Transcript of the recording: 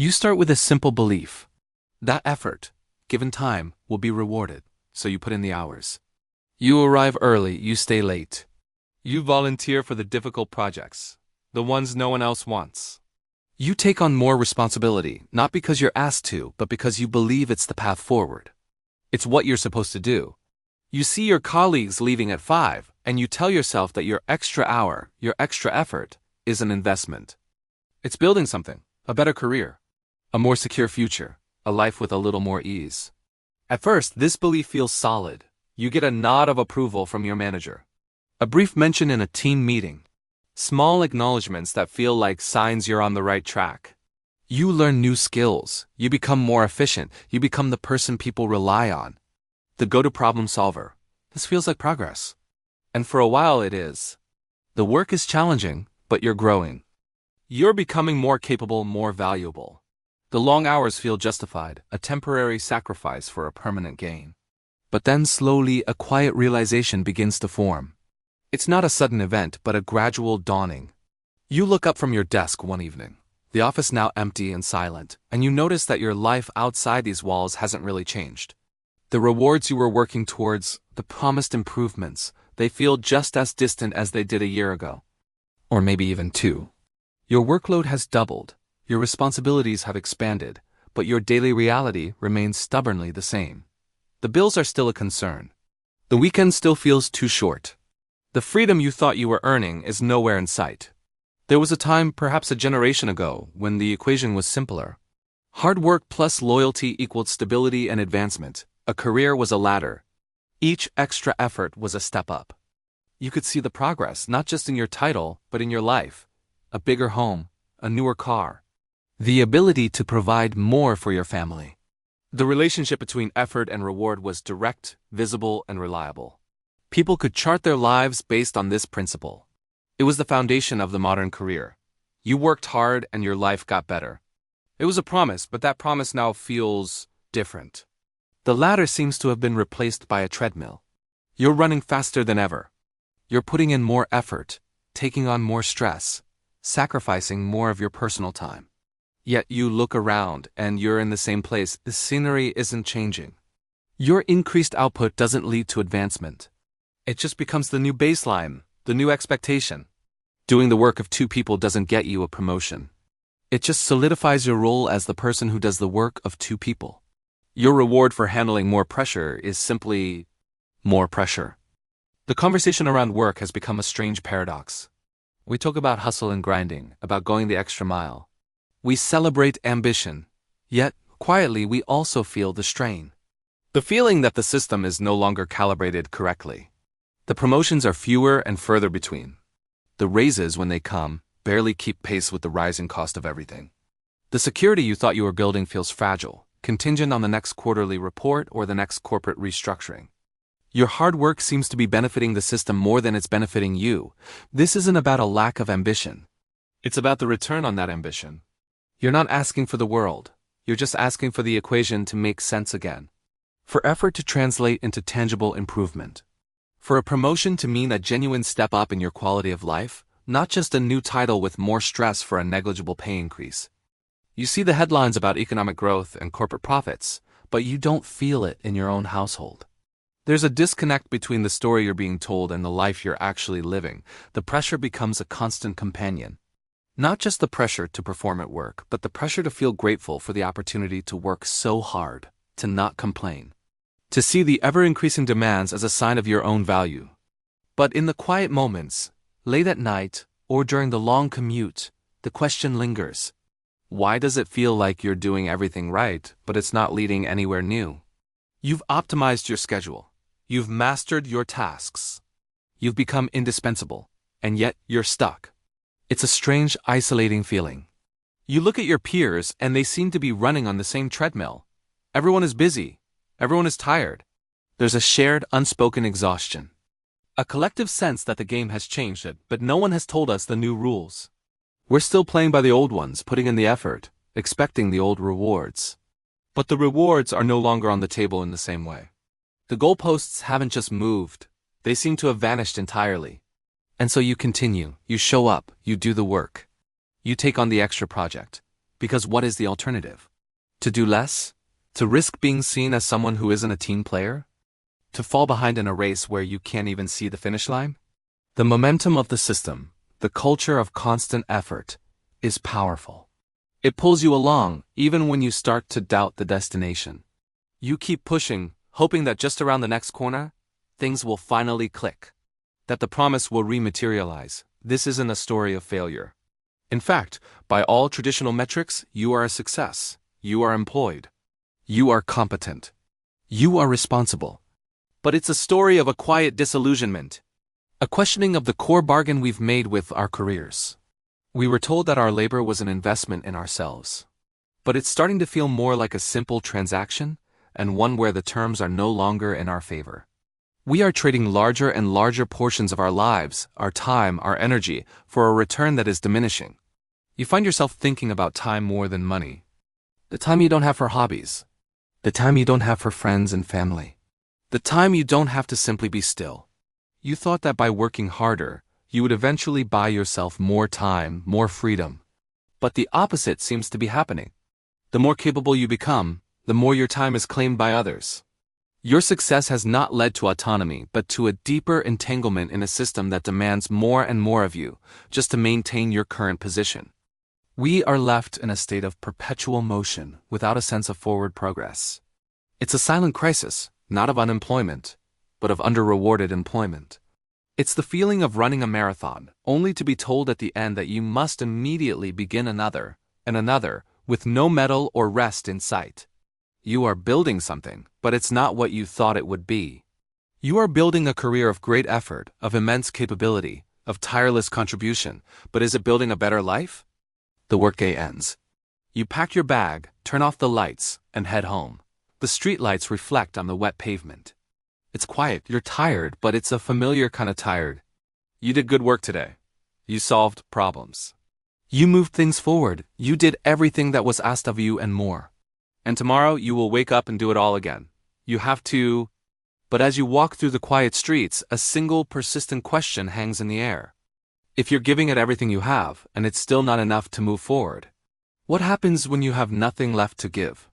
You start with a simple belief. That effort, given time, will be rewarded, so you put in the hours. You arrive early, you stay late. You volunteer for the difficult projects, the ones no one else wants. You take on more responsibility, not because you're asked to, but because you believe it's the path forward. It's what you're supposed to do. You see your colleagues leaving at 5, and you tell yourself that your extra hour, your extra effort, is an investment. It's building something, a better career, a more secure future, a life with a little more ease. At first, this belief feels solid. You get a nod of approval from your manager, a brief mention in a team meeting, small acknowledgments that feel like signs you're on the right track. You learn new skills, you become more efficient, you become the person people rely on, the go-to problem solver. This feels like progress. And for a while it is. The work is challenging, but you're growing. You're becoming more capable, more valuable. The long hours feel justified, a temporary sacrifice for a permanent gain. But then slowly a quiet realization begins to form. It's not a sudden event, but a gradual dawning. You look up from your desk one evening, the office now empty and silent, and you notice that your life outside these walls hasn't really changed. The rewards you were working towards, the promised improvements, they feel just as distant as they did a year ago. Or maybe even 2. Your workload has doubled, your responsibilities have expanded, but your daily reality remains stubbornly the same. The bills are still a concern. The weekend still feels too short. The freedom you thought you were earning is nowhere in sight. There was a time, perhaps a generation ago, when the equation was simpler. Hard work plus loyalty equaled stability and advancement. A career was a ladder. Each extra effort was a step up. You could see the progress, not just in your title, but in your life. A bigger home, a newer car. The ability to provide more for your family. The relationship between effort and reward was direct, visible, and reliable. People could chart their lives based on this principle. It was the foundation of the modern career. You worked hard and your life got better. It was a promise, but that promise now feels different. The ladder seems to have been replaced by a treadmill. You're running faster than ever. You're putting in more effort, taking on more stress, sacrificing more of your personal time. Yet you look around and you're in the same place. The scenery isn't changing. Your increased output doesn't lead to advancement. It just becomes the new baseline, the new expectation. Doing the work of 2 people doesn't get you a promotion. It just solidifies your role as the person who does the work of 2 people. Your reward for handling more pressure is simply more pressure. The conversation around work has become a strange paradox. We talk about hustle and grinding, about going the extra mile. We celebrate ambition, yet, quietly, we also feel the strain. The feeling that the system is no longer calibrated correctly. The promotions are fewer and further between. The raises, when they come, barely keep pace with the rising cost of everything. The security you thought you were building feels fragile, contingent on the next quarterly report or the next corporate restructuring. Your hard work seems to be benefiting the system more than it's benefiting you. This isn't about a lack of ambition. It's about the return on that ambition. You're not asking for the world. You're just asking for the equation to make sense again. For effort to translate into tangible improvement. For a promotion to mean a genuine step up in your quality of life, not just a new title with more stress for a negligible pay increase. You see the headlines about economic growth and corporate profits, but you don't feel it in your own household. There's a disconnect between the story you're being told and the life you're actually living. The pressure becomes a constant companion. Not just the pressure to perform at work, but the pressure to feel grateful for the opportunity to work so hard, to not complain. To see the ever-increasing demands as a sign of your own value. But in the quiet moments, late at night, or during the long commute, the question lingers. Why does it feel like you're doing everything right, but it's not leading anywhere new? You've optimized your schedule. You've mastered your tasks. You've become indispensable, and yet you're stuck. It's a strange, isolating feeling. You look at your peers and they seem to be running on the same treadmill. Everyone is busy. Everyone is tired. There's a shared, unspoken exhaustion. A collective sense that the game has changed it, but no one has told us the new rules. We're still playing by the old ones, putting in the effort, expecting the old rewards. But the rewards are no longer on the table in the same way. The goalposts haven't just moved, they seem to have vanished entirely. And so you continue, you show up, you do the work. You take on the extra project. Because what is the alternative? To do less? To risk being seen as someone who isn't a team player? To fall behind in a race where you can't even see the finish line? The momentum of the system, the culture of constant effort, is powerful. It pulls you along even when you start to doubt the destination. You keep pushing, hoping that just around the next corner, things will finally click. That the promise will rematerialize. This isn't a story of failure. In fact, by all traditional metrics, you are a success. You are employed. You are competent. You are responsible. But it's a story of a quiet disillusionment. A questioning of the core bargain we've made with our careers. We were told that our labor was an investment in ourselves. But it's starting to feel more like a simple transaction, and one where the terms are no longer in our favor. We are trading larger and larger portions of our lives, our time, our energy, for a return that is diminishing. You find yourself thinking about time more than money. The time you don't have for hobbies. The time you don't have for friends and family. The time you don't have to simply be still. You thought that by working harder, you would eventually buy yourself more time, more freedom. But the opposite seems to be happening. The more capable you become, the more your time is claimed by others. Your success has not led to autonomy, but to a deeper entanglement in a system that demands more and more of you, just to maintain your current position. We are left in a state of perpetual motion without a sense of forward progress. It's a silent crisis, not of unemployment, but of under-rewarded employment. It's the feeling of running a marathon, only to be told at the end that you must immediately begin another, and another, with no medal or rest in sight. You are building something, but it's not what you thought it would be. You are building a career of great effort, of immense capability, of tireless contribution, but is it building a better life? The workday ends. You pack your bag, turn off the lights, and head home. The streetlights reflect on the wet pavement. It's quiet, you're tired, but it's a familiar kind of tired. You did good work today. You solved problems. You moved things forward, you did everything that was asked of you and more. And tomorrow you will wake up and do it all again. You have to... But as you walk through the quiet streets, a single persistent question hangs in the air. If you're giving it everything you have, and it's still not enough to move forward, what happens when you have nothing left to give?